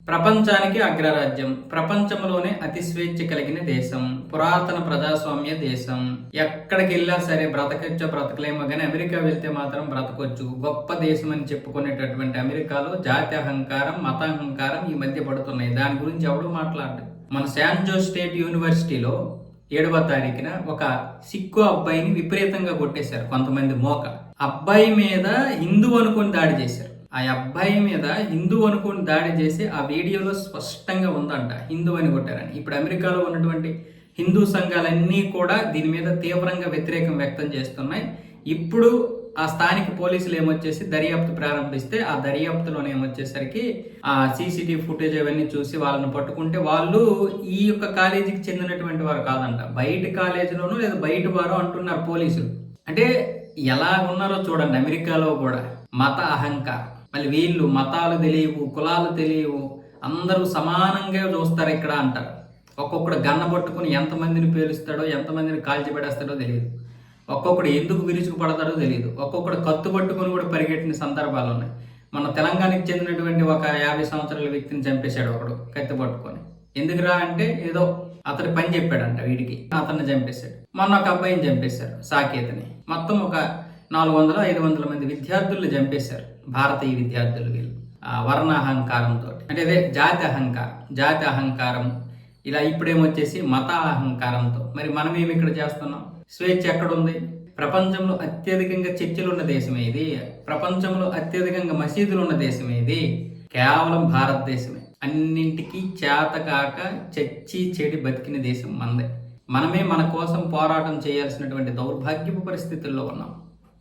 ప్రపంచానికి అగ్రరాజ్యం, ప్రపంచంలోనే అతి స్వేచ్ఛ కలిగిన దేశం, పురాతన ప్రజాస్వామ్య దేశం. ఎక్కడికి వెళ్ళా సరే బ్రతకొచ్చో బ్రతకలేమో కానీ అమెరికా వెళ్తే మాత్రం బ్రతకొచ్చు. గొప్ప దేశం అని చెప్పుకునేటటువంటి అమెరికాలో జాతి అహంకారం, మత అహంకారం ఈ మధ్య పడుతున్నాయి. దాని గురించి ఎవడు మాట్లాడు. మన శాన్ జోస్ స్టేట్ యూనివర్సిటీలో 7వ తారీఖున ఒక సిక్కు అబ్బాయిని విపరీతంగా కొట్టేశారు కొంతమంది మోక. అబ్బాయి మీద హిందూ అనుకుని దాడి చేశారు. ఆ అబ్బాయి మీద హిందూ అనుకుని దాడి చేసి ఆ వీడియోలో స్పష్టంగా ఉందంట హిందూ అని కొట్టారని. ఇప్పుడు అమెరికాలో ఉన్నటువంటి హిందూ సంఘాలన్నీ కూడా దీని మీద తీవ్రంగా వ్యతిరేకం వ్యక్తం చేస్తున్నాయి. ఇప్పుడు ఆ స్థానిక పోలీసులు ఏమొచ్చేసి దర్యాప్తు ప్రారంభిస్తే ఆ దర్యాప్తులోనే ఏమొచ్చేసరికి ఆ సీసీటీవీ ఫుటేజ్ అవన్నీ చూసి వాళ్ళని పట్టుకుంటే వాళ్ళు ఈ యొక్క కాలేజీకి చెందినటువంటి వారు కాదంట, బయట కాలేజీలోనూ లేదా బయట వారు అంటున్నారు పోలీసులు. అంటే ఎలా ఉన్నారో చూడండి. అమెరికాలో కూడా మత అహంకారం, మళ్ళీ వీళ్ళు మతాలు తెలియవు, కులాలు తెలియవు, అందరూ సమానంగా చూస్తారు ఇక్కడ అంటారు. ఒక్కొక్కడు గన్న పట్టుకుని ఎంతమందిని పేలుస్తాడో ఎంతమందిని కాల్చిపెడేస్తాడో తెలియదు. ఒక్కొక్కడు ఎందుకు విరుచుకు పడతాడో తెలియదు. ఒక్కొక్కడు కత్తు పట్టుకుని కూడా పరిగెట్టిన సందర్భాలు ఉన్నాయి. మన తెలంగాణకి చెందినటువంటి ఒక 50 సంవత్సరాల వ్యక్తిని చంపేశాడు ఒకడు కత్తి పట్టుకొని. ఎందుకురా అంటే ఏదో అతడి పని చెప్పాడంట వీడికి, అతన్ని చంపేశాడు. మొన్న ఒక అబ్బాయిని చంపేశారు, సాకేతని. మొత్తం ఒక 400-500 మంది విద్యార్థులు చంపేశారు, భారతీయ విద్యార్థులు. వీళ్ళు వర్ణ అహంకారంతో, అంటే అదే జాతి అహంకారం ఇలా ఇప్పుడేమొచ్చేసి మత అహంకారంతో. మరి మనం ఏమి ఇక్కడ చేస్తున్నాం? స్వేచ్ఛ ఎక్కడుంది? ప్రపంచంలో అత్యధికంగా చర్చిలు ఉన్న దేశమే ఇది. ప్రపంచంలో అత్యధికంగా మసీదులు ఉన్న దేశమే ఇది. కేవలం భారతదేశమే. అన్నింటికీ చేతకాక చచ్చి చెడి బతికిన దేశం మనదే. మనమే మన కోసం పోరాటం చేయాల్సినటువంటి దౌర్భాగ్యపు పరిస్థితుల్లో ఉన్నాం.